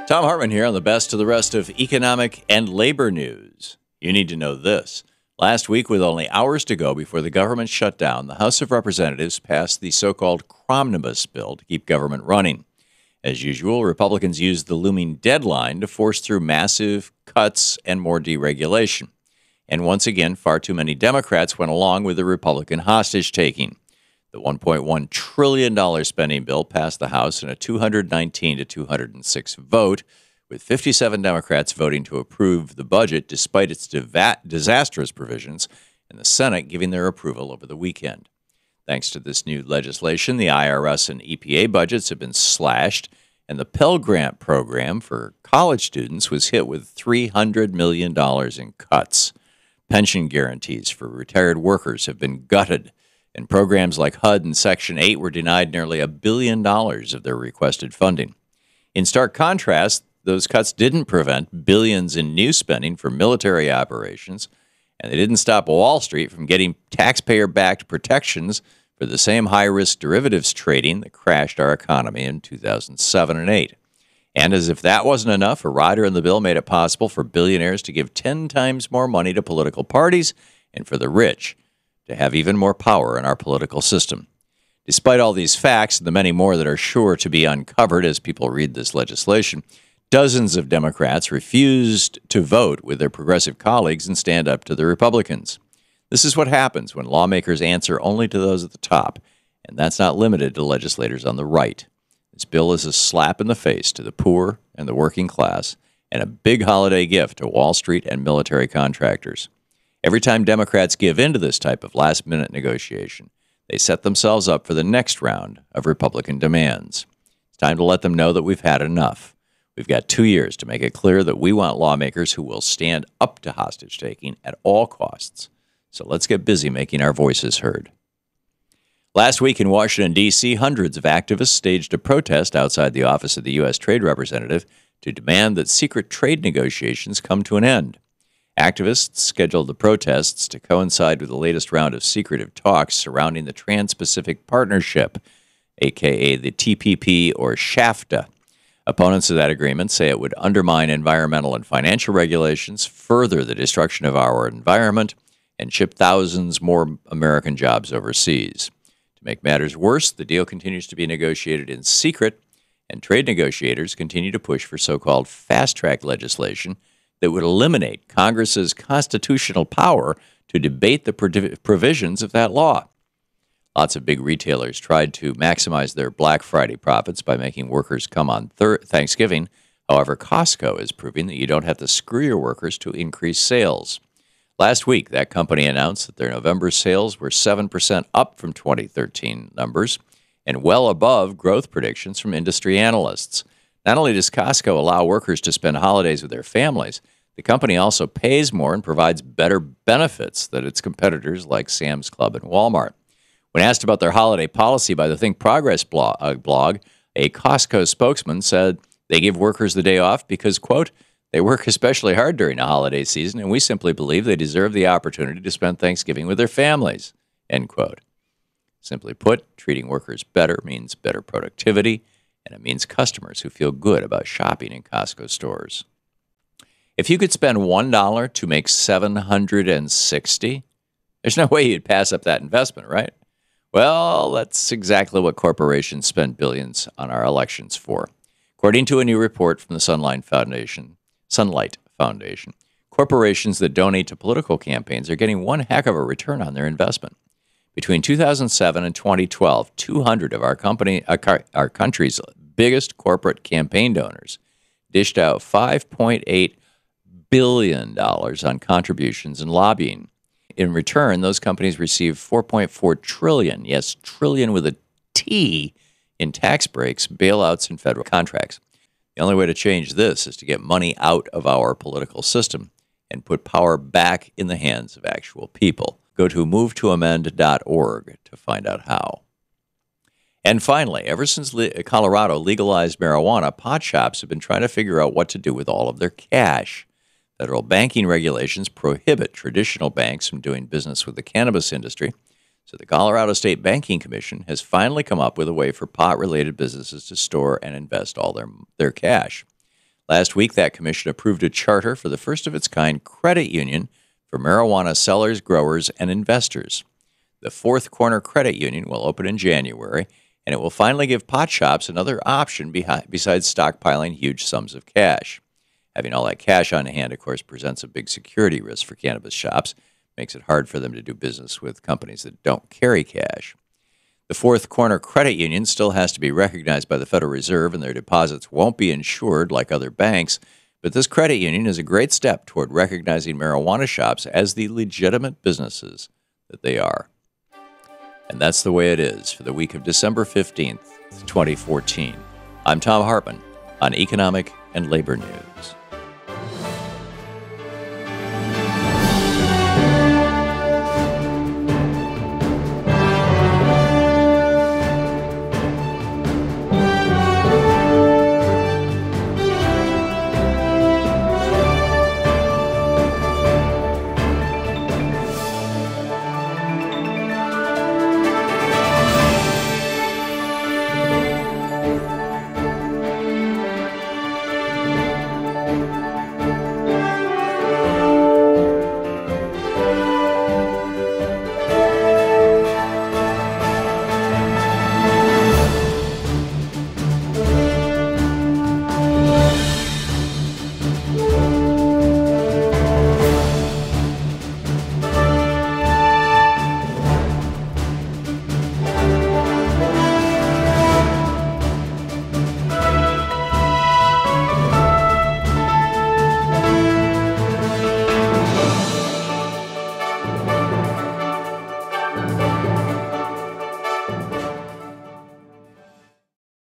Thom Hartmann here on the best of the rest of economic and labor news. You need to know this. Last week, with only hours to go before the government shut down, the House of Representatives passed the so-called Omnibus bill to keep government running. As usual, Republicans used the looming deadline to force through massive cuts and more deregulation. And once again, far too many Democrats went along with the Republican hostage-taking. The $1.1 trillion spending bill passed the House in a 219 to 206 vote, with 57 Democrats voting to approve the budget despite its disastrous provisions, and the Senate giving their approval over the weekend. Thanks to this new legislation, the IRS and EPA budgets have been slashed, and the Pell Grant program for college students was hit with $300 million in cuts. Pension guarantees for retired workers have been gutted, and programs like HUD and Section 8 were denied nearly $1 billion of their requested funding. In stark contrast, those cuts didn't prevent billions in new spending for military operations, and they didn't stop Wall Street from getting taxpayer-backed protections for the same high-risk derivatives trading that crashed our economy in 2007 and 8. And as if that wasn't enough, a rider in the bill made it possible for billionaires to give 10 times more money to political parties and for the rich to have even more power in our political system. Despite all these facts and the many more that are sure to be uncovered as people read this legislation, dozens of Democrats refused to vote with their progressive colleagues and stand up to the Republicans. This is what happens when lawmakers answer only to those at the top, and that's not limited to legislators on the right. This bill is a slap in the face to the poor and the working class, and a big holiday gift to Wall Street and military contractors. Every time Democrats give in to this type of last-minute negotiation, they set themselves up for the next round of Republican demands. It's time to let them know that we've had enough. We've got 2 years to make it clear that we want lawmakers who will stand up to hostage-taking at all costs. So let's get busy making our voices heard. Last week in Washington, D.C., hundreds of activists staged a protest outside the office of the U.S. Trade Representative to demand that secret trade negotiations come to an end. Activists scheduled the protests to coincide with the latest round of secretive talks surrounding the Trans-Pacific Partnership, a.k.a. the TPP or SHAFTA. Opponents of that agreement say it would undermine environmental and financial regulations, further the destruction of our environment, and ship thousands more American jobs overseas. To make matters worse, the deal continues to be negotiated in secret, and trade negotiators continue to push for so-called fast-track legislation that would eliminate Congress's constitutional power to debate the provisions of that law. Lots of big retailers tried to maximize their Black Friday profits by making workers come on Thanksgiving. However, Costco is proving that you don't have to screw your workers to increase sales. Last week, that company announced that their November sales were 7% up from 2013 numbers and well above growth predictions from industry analysts. Not only does Costco allow workers to spend holidays with their families, the company also pays more and provides better benefits than its competitors like Sam's Club and Walmart. When asked about their holiday policy by the Think Progress blog, a Costco spokesman said they give workers the day off because, quote, they work especially hard during the holiday season, and we simply believe they deserve the opportunity to spend Thanksgiving with their families, end quote. Simply put, treating workers better means better productivity, and it means customers who feel good about shopping in Costco stores. If you could spend $1 to make $760, there's no way you'd pass up that investment, right? Well, that's exactly what corporations spend billions on our elections for. According to a new report from the Sunlight Foundation, corporations that donate to political campaigns are getting one heck of a return on their investment. Between 2007 and 2012, 200 of our country's biggest corporate campaign donors dished out $5.8 billion on contributions and lobbying. In return, those companies received $4.4 trillion, yes, trillion with a T, in tax breaks, bailouts, and federal contracts. The only way to change this is to get money out of our political system and put power back in the hands of actual people. Go to movetoamend.org to find out how. And finally, ever since Colorado legalized marijuana, pot shops have been trying to figure out what to do with all of their cash. Federal banking regulations prohibit traditional banks from doing business with the cannabis industry, so the Colorado State Banking Commission has finally come up with a way for pot-related businesses to store and invest all their cash. Last week, that commission approved a charter for the first of its kind credit union for marijuana sellers, growers, and investors. The Fourth Corner Credit Union will open in January, and it will finally give pot shops another option besides stockpiling huge sums of cash. Having all that cash on hand, of course, presents a big security risk for cannabis shops, makes it hard for them to do business with companies that don't carry cash. The Fourth Corner Credit Union still has to be recognized by the Federal Reserve, and their deposits won't be insured like other banks. But this credit union is a great step toward recognizing marijuana shops as the legitimate businesses that they are. And that's the way it is for the week of December 15th, 2014. I'm Thom Hartmann on Economic and Labor News.